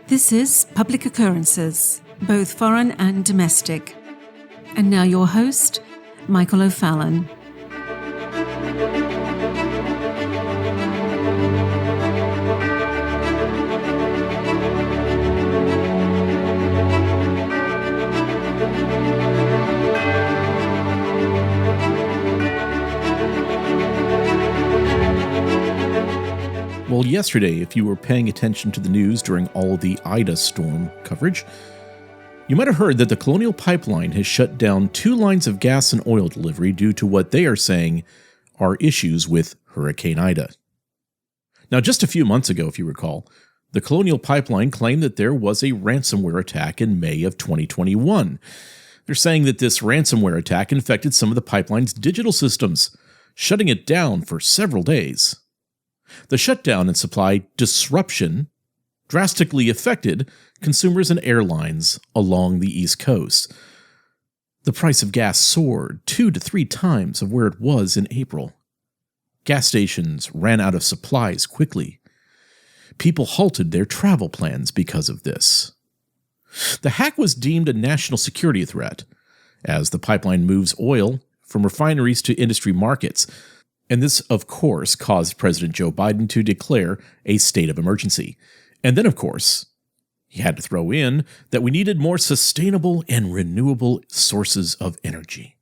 This is Public Occurrences, both foreign and domestic. And now your host, Michael O'Fallon. Well, yesterday, if you were paying attention to the news during all of the Ida storm coverage, you might have heard that the Colonial Pipeline has shut down 2 lines of gas and oil delivery due to what they are saying are issues with Hurricane Ida. Now, just a few months ago, if you recall, the Colonial Pipeline claimed that there was a ransomware attack in May of 2021. They're saying that this ransomware attack infected some of the pipeline's digital systems, shutting it down for several days. The shutdown and supply disruption drastically affected consumers and airlines along the East Coast. The price of gas soared 2 to 3 times of where it was in April. Gas stations ran out of supplies quickly. People halted their travel plans because of this. The hack was deemed a national security threat, as the pipeline moves oil from refineries to industry markets. And this, of course, caused President Joe Biden to declare a state of emergency. And then, of course, he had to throw in that we needed more sustainable and renewable sources of energy.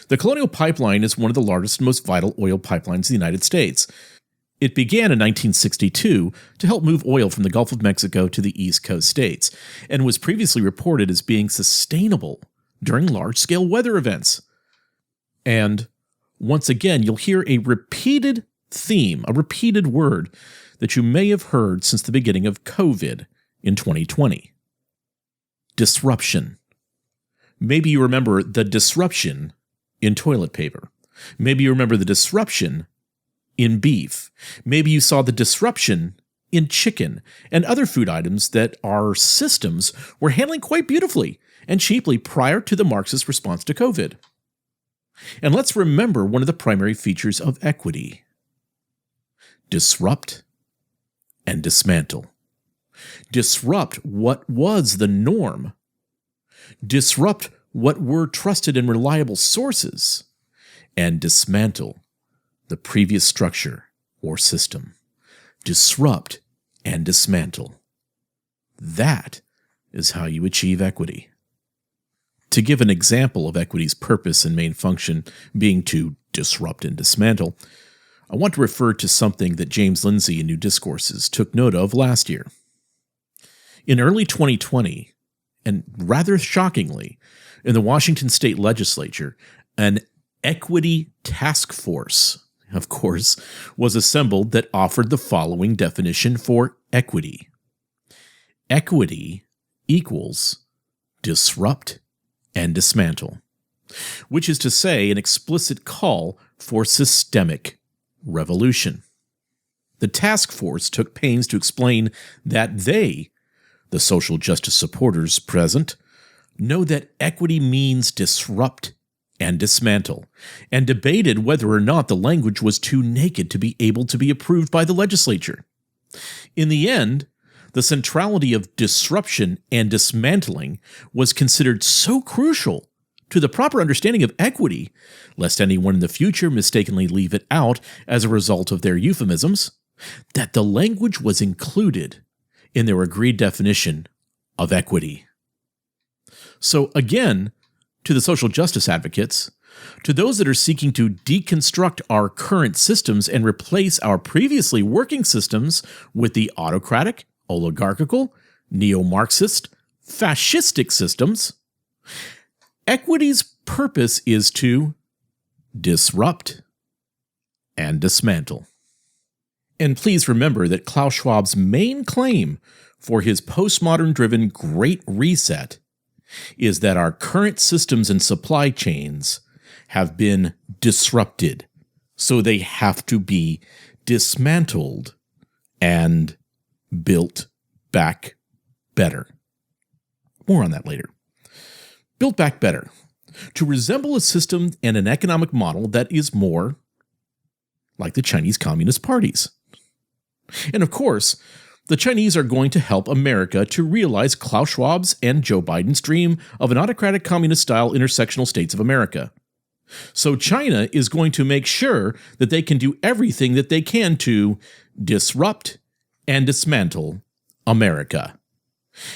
The Colonial Pipeline is one of the largest and most vital oil pipelines in the United States. It began in 1962 to help move oil from the Gulf of Mexico to the East Coast states, and was previously reported as being sustainable during large-scale weather events. And once again, you'll hear a repeated theme, a repeated word that you may have heard since the beginning of COVID in 2020. Disruption. Maybe you remember the disruption in toilet paper. Maybe you remember the disruption in beef. Maybe you saw the disruption in chicken and other food items that our systems were handling quite beautifully and cheaply prior to the Marxist response to COVID. And let's remember one of the primary features of equity. Disrupt and dismantle. Disrupt what was the norm. Disrupt what were trusted and reliable sources. And dismantle the previous structure or system. Disrupt and dismantle. That is how you achieve equity. To give an example of equity's purpose and main function being to disrupt and dismantle, I want to refer to something that James Lindsay in New Discourses took note of last year. In early 2020, and rather shockingly, in the Washington State Legislature, an equity task force, of course, was assembled that offered the following definition for equity. Equity equals disrupt and dismantle, which is to say an explicit call for systemic revolution. The task force took pains to explain that they, the social justice supporters present, know that equity means disrupt and dismantle, and debated whether or not the language was too naked to be able to be approved by the legislature. In the end, the centrality of disruption and dismantling was considered so crucial to the proper understanding of equity, lest anyone in the future mistakenly leave it out as a result of their euphemisms, that the language was included in their agreed definition of equity. So again, to the social justice advocates, to those that are seeking to deconstruct our current systems and replace our previously working systems with the autocratic, oligarchical, neo-Marxist, fascistic systems, equity's purpose is to disrupt and dismantle. And please remember that Klaus Schwab's main claim for his postmodern-driven Great Reset is that our current systems and supply chains have been disrupted, so they have to be dismantled and built back better. More on that later. Built back better, to resemble a system and an economic model that is more like the Chinese Communist parties. And of course, The Chinese are going to help America to realize Klaus Schwab's and Joe Biden's dream of an autocratic communist-style intersectional states of America. So China is going to make sure that they can do everything that they can to disrupt and dismantle America.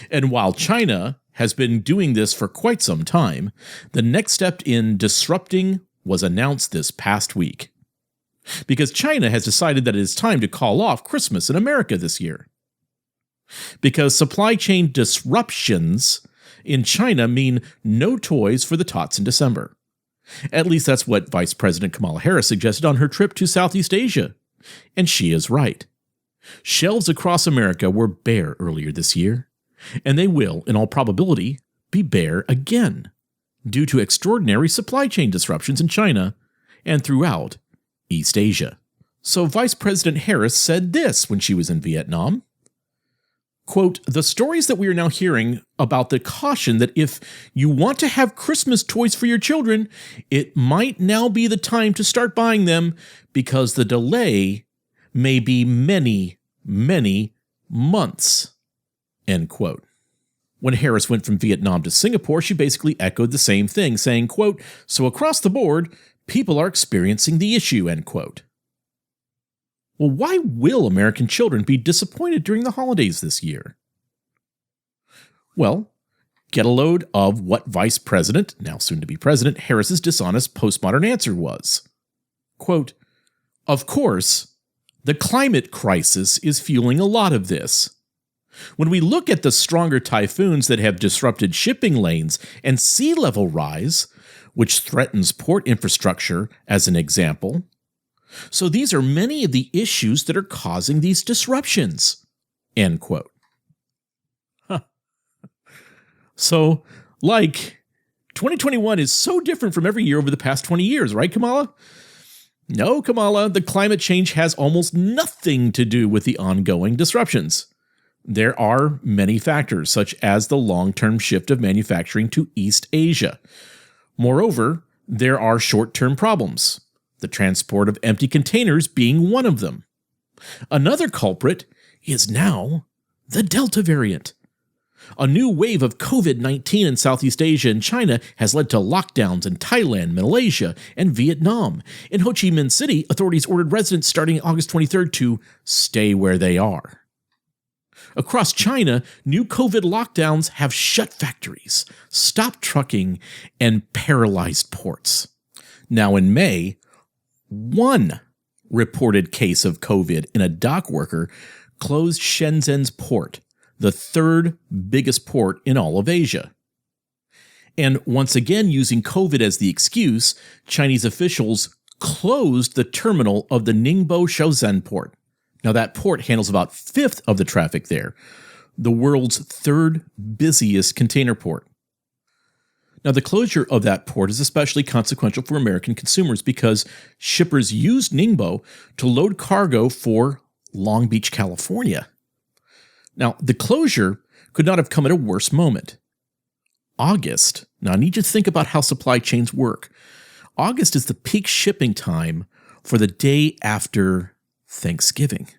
And while China has been doing this for quite some time, the next step in disrupting was announced this past week. Because China has decided that it is time to call off Christmas in America this year. Because supply chain disruptions in China mean no toys for the tots in December. At least that's what Vice President Kamala Harris suggested on her trip to Southeast Asia. And she is right. Shelves across America were bare earlier this year, and they will, in all probability, be bare again, due to extraordinary supply chain disruptions in China and throughout East Asia. So Vice President Harris said this when she was in Vietnam. Quote, "The stories that we are now hearing about the caution that if you want to have Christmas toys for your children, it might now be the time to start buying them because the delay may be many, many months." End quote. When Harris went from Vietnam to Singapore, she basically echoed the same thing, saying, quote, "So across the board, people are experiencing the issue," end quote. Well, why will American children be disappointed during the holidays this year? Well, get a load of what Vice President, now soon to be President, Harris's dishonest postmodern answer was. Quote, "Of course, the climate crisis is fueling a lot of this. When we look at the stronger typhoons that have disrupted shipping lanes and sea level rise, which threatens port infrastructure as an example, so these are many of the issues that are causing these disruptions." End quote. Huh. So, 2021 is so different from every year over the past 20 years, right, Kamala? No, Kamala, the climate change has almost nothing to do with the ongoing disruptions. There are many factors, such as the long-term shift of manufacturing to East Asia. Moreover, there are short-term problems, the transport of empty containers being one of them. Another culprit is now the Delta variant. A new wave of COVID-19 in Southeast Asia and China has led to lockdowns in Thailand, Malaysia, and Vietnam. In Ho Chi Minh City, authorities ordered residents starting August 23rd to stay where they are. Across China, new COVID lockdowns have shut factories, stopped trucking, and paralyzed ports. Now in May, one reported case of COVID in a dock worker closed Shenzhen's port, the third biggest port in all of Asia. And once again, using COVID as the excuse, Chinese officials closed the terminal of the Ningbo Shenzhen port. Now, that port handles about a fifth of the traffic there, the world's third busiest container port. Now, the closure of that port is especially consequential for American consumers because shippers used Ningbo to load cargo for Long Beach, California. Now, the closure could not have come at a worse moment. August, now I need you to think about how supply chains work. August is the peak shipping time for the day after Thanksgiving.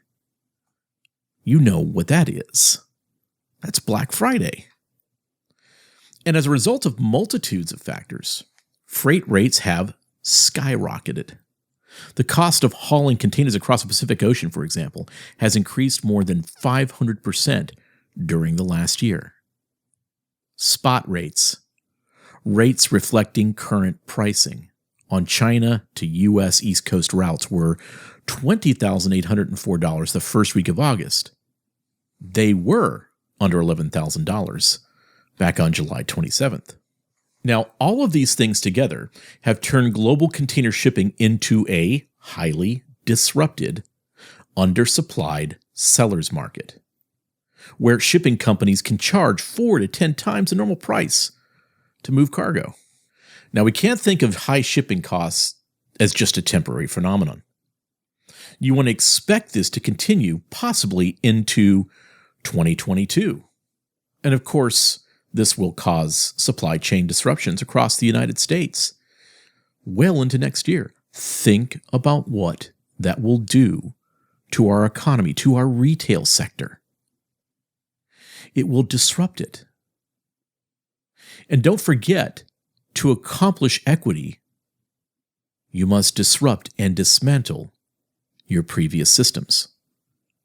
You know what that is. That's Black Friday. And as a result of multitudes of factors, freight rates have skyrocketed. The cost of hauling containers across the Pacific Ocean, for example, has increased more than 500% during the last year. Spot rates, rates reflecting current pricing on China to U.S. East Coast routes were $20,804 the first week of August. They were under $11,000 back on July 27th. Now, all of these things together have turned global container shipping into a highly disrupted, undersupplied seller's market, where shipping companies can charge 4 to 10 times the normal price to move cargo. Now, we can't think of high shipping costs as just a temporary phenomenon. You want to expect this to continue possibly into 2022. And of course, this will cause supply chain disruptions across the United States well into next year. Think about what that will do to our economy, to our retail sector. it will disrupt it. And don't forget, to accomplish equity, you must disrupt and dismantle your previous systems.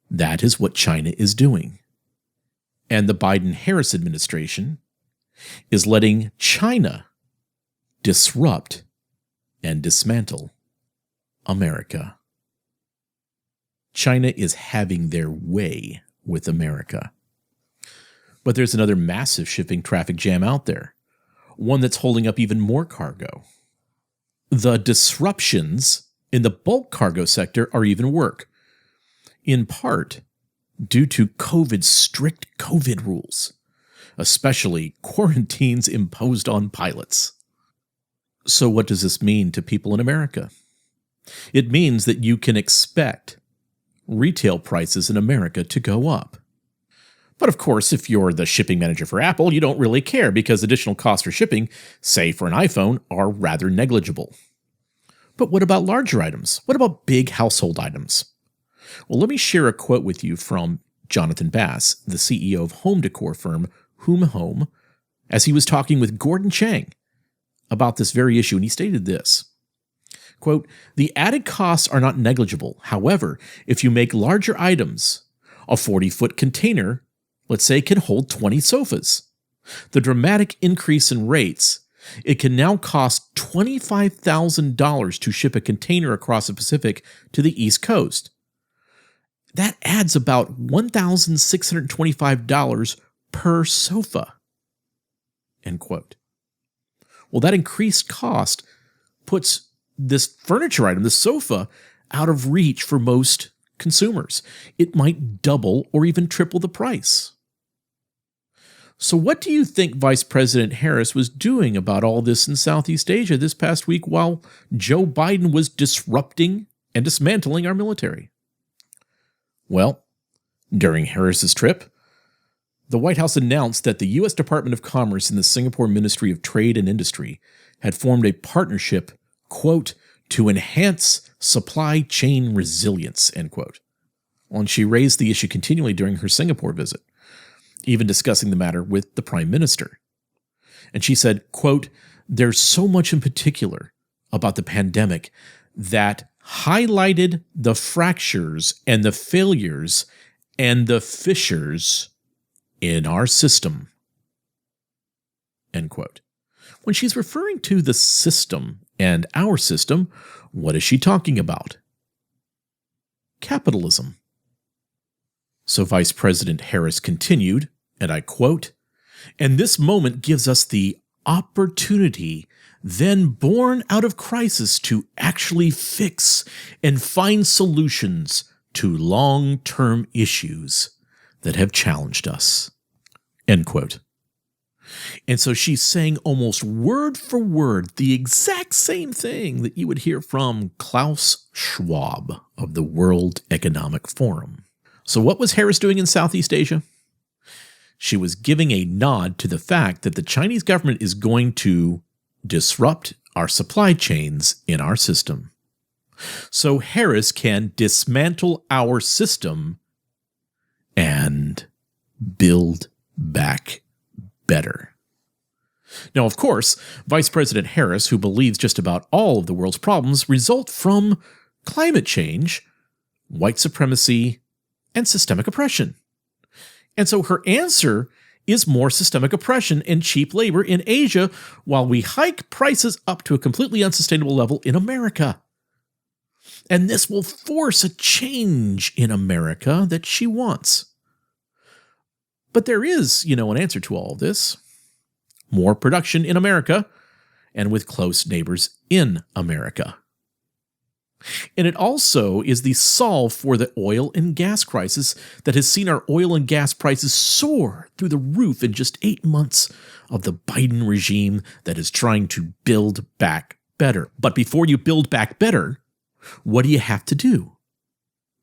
That is what China is doing. And the Biden-Harris administration is letting China disrupt and dismantle America. China is having their way with America. But there's another massive shipping traffic jam out there, one that's holding up even more cargo. The disruptions in the bulk cargo sector are even worse, in part due to strict COVID rules, especially quarantines imposed on pilots. So what does this mean to people in America? It means that you can expect retail prices in America to go up. But of course, if you're the shipping manager for Apple, you don't really care because additional costs for shipping, say for an iPhone, are rather negligible. But what about larger items? What about big household items? Well, let me share a quote with you from Jonathan Bass, the CEO of home decor firm Whoville, as he was talking with Gordon Chang about this very issue, and he stated this, quote, "The added costs are not negligible. However, if you make larger items, a 40-foot container, let's say, can hold 20 sofas. The dramatic increase in rates, it can now cost $25,000 to ship a container across the Pacific to the East Coast. That adds about $1,625 per sofa." End quote. Well, that increased cost puts this furniture item, the sofa, out of reach for most consumers. It might double or even triple the price. So what do you think Vice President Harris was doing about all this in Southeast Asia this past week while Joe Biden was disrupting and dismantling our military? Well, during Harris's trip, the White House announced that the U.S. Department of Commerce and the Singapore Ministry of Trade and Industry had formed a partnership, quote, "to enhance supply chain resilience," end quote. And she raised the issue continually during her Singapore visit, even discussing the matter with the Prime Minister. And she said, quote, "There's so much in particular about the pandemic that highlighted the fractures and the failures and the fissures in our system," end quote. When she's referring to the system and our system, what is she talking about? Capitalism. So Vice President Harris continued, and I quote, "And this moment gives us the opportunity then born out of crisis to actually fix and find solutions to long-term issues that have challenged us." End quote. And so she's saying almost word for word the exact same thing that you would hear from Klaus Schwab of the World Economic Forum. So what was Harris doing in Southeast Asia? She was giving a nod to the fact that the Chinese government is going to disrupt our supply chains in our system. So Harris can dismantle our system and build back better. Now, of course, Vice President Harris, who believes just about all of the world's problems result from climate change, white supremacy, and systemic oppression. And so her answer is more systemic oppression and cheap labor in Asia while we hike prices up to a completely unsustainable level in America. And this will force a change in America that she wants. But there is, an answer to all of this. More production in America and with close neighbors in America. And it also is the solve for the oil and gas crisis that has seen our oil and gas prices soar through the roof in just 8 months of the Biden regime that is trying to build back better. But before you build back better, what do you have to do?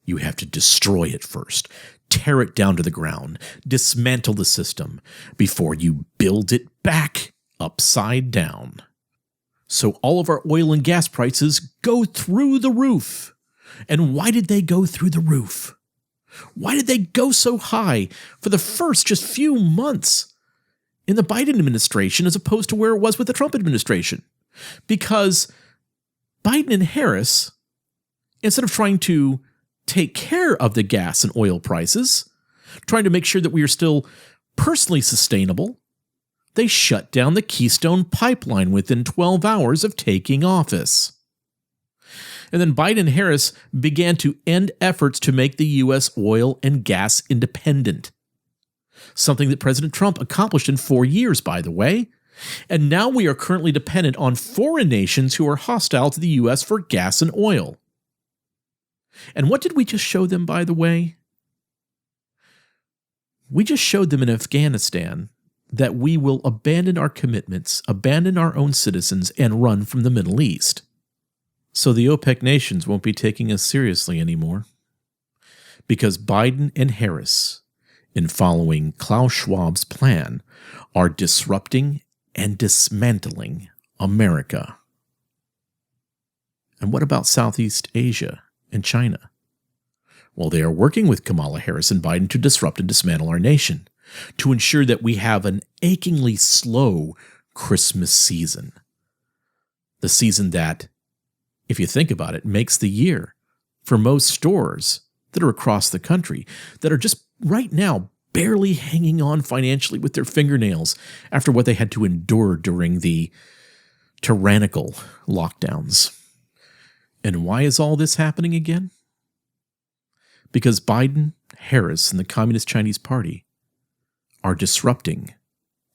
You have to destroy it first. Tear it down to the ground. Dismantle the system before you build it back upside down. So all of our oil and gas prices go through the roof. And why did they go through the roof? Why did they go so high for the first just few months in the Biden administration as opposed to where it was with the Trump administration? Because Biden and Harris, instead of trying to take care of the gas and oil prices, trying to make sure that we are still personally sustainable, they shut down the Keystone Pipeline within 12 hours of taking office. And then Biden and Harris began to end efforts to make the U.S. oil and gas independent. Something that President Trump accomplished in 4 years, by the way. And now we are currently dependent on foreign nations who are hostile to the U.S. for gas and oil. And what did we just show them, by the way? We just showed them in Afghanistan that we will abandon our commitments, abandon our own citizens, and run from the Middle East. So the OPEC nations won't be taking us seriously anymore. Because Biden and Harris, in following Klaus Schwab's plan, are disrupting and dismantling America. And what about Southeast Asia and China? Well, they are working with Kamala Harris and Biden to disrupt and dismantle our nation, to ensure that we have an achingly slow Christmas season. The season that, if you think about it, makes the year for most stores that are across the country that are just right now barely hanging on financially with their fingernails after what they had to endure during the tyrannical lockdowns. And why is all this happening again? Because Biden, Harris, and the Communist Chinese Party are disrupting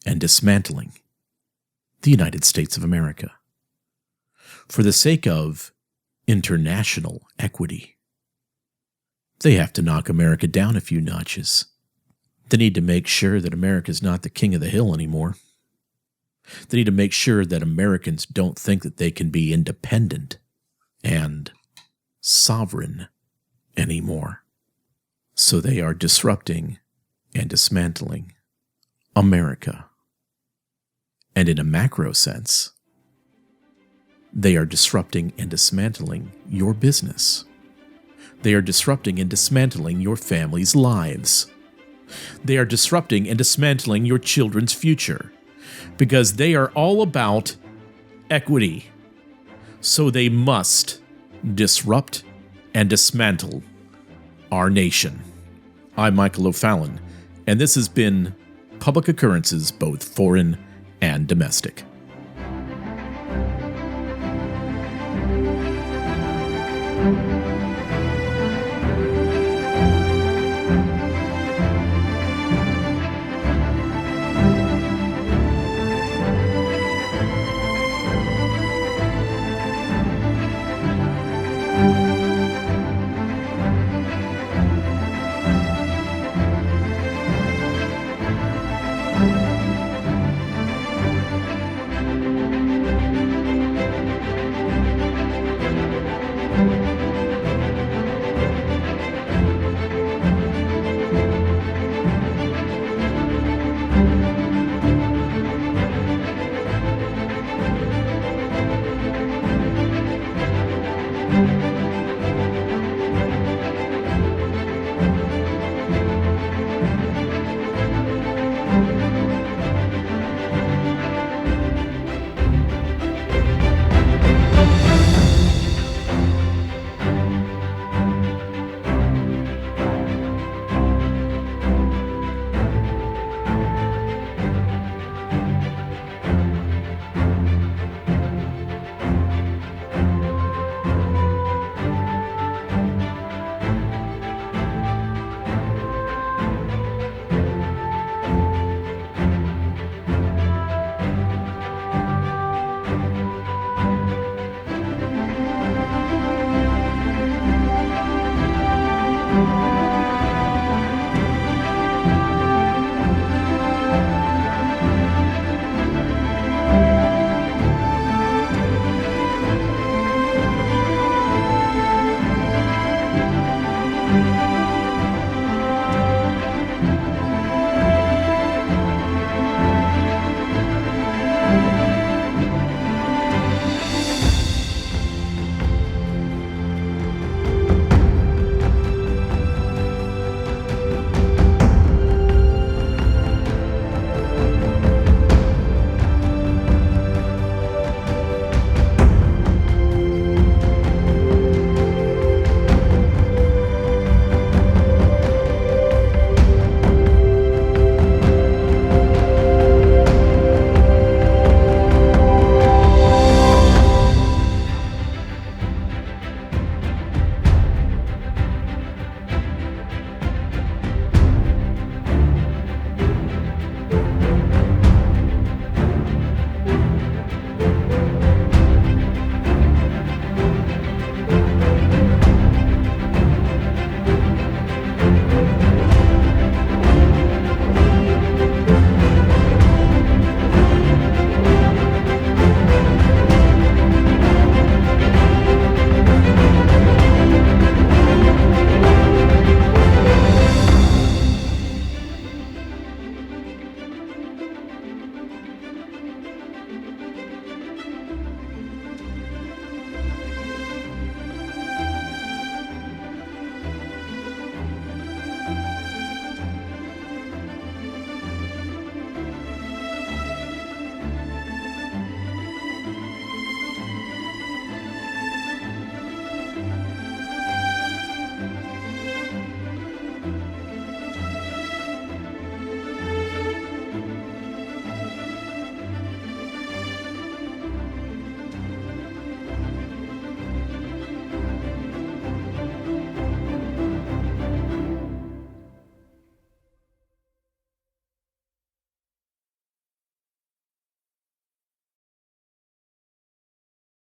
and dismantling the United States of America for the sake of international equity. They have to knock America down a few notches. They need to make sure that America is not the king of the hill anymore. They need to make sure that Americans don't think that they can be independent and sovereign anymore. So they are disrupting and dismantling America. And in a macro sense, they are disrupting and dismantling your business. They are disrupting and dismantling your family's lives. They are disrupting and dismantling your children's future because they are all about equity. So they must disrupt and dismantle our nation. I'm Michael O'Fallon, and this has been Public Occurrences, both foreign and domestic.